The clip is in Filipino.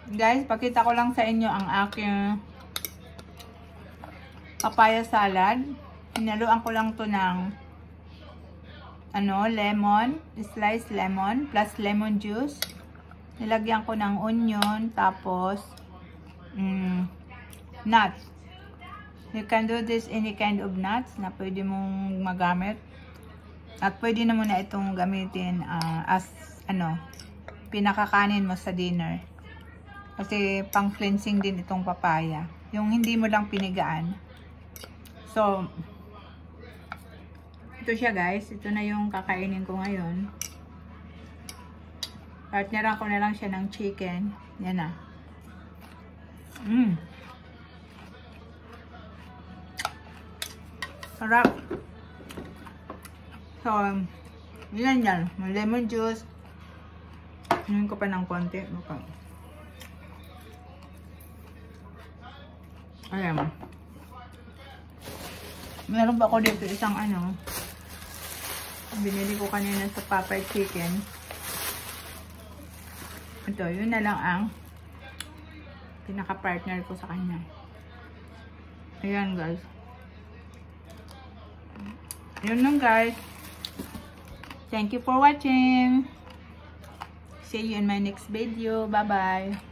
Guys, pakita ko lang sa inyo ang aking papaya salad. Hinaluan ko lang to ng lemon, sliced lemon plus lemon juice. Nilagyan ko ng onion, tapos nuts. You can do this any kind of nuts na pwede mong magamit. At pwede na muna itong gamitin as pinakakanin mo sa dinner. Kasi pang cleansing din itong papaya. Yung hindi mo lang pinigaan. So, ito siya guys. Ito na yung kakainin ko ngayon. Partneran ko na lang siya ng chicken. Yan na. Sarap. So, yan. May lemon juice. Ngayon ko pa ng konti. Okay. Ayan. Meron pa ako dito isang binili ko kanina sa Popeye Chicken. Ito, yun na lang ang pinaka-partner ko sa kanya. Ayan guys. Yun lang guys. Thank you for watching. See you in my next video. Bye-bye.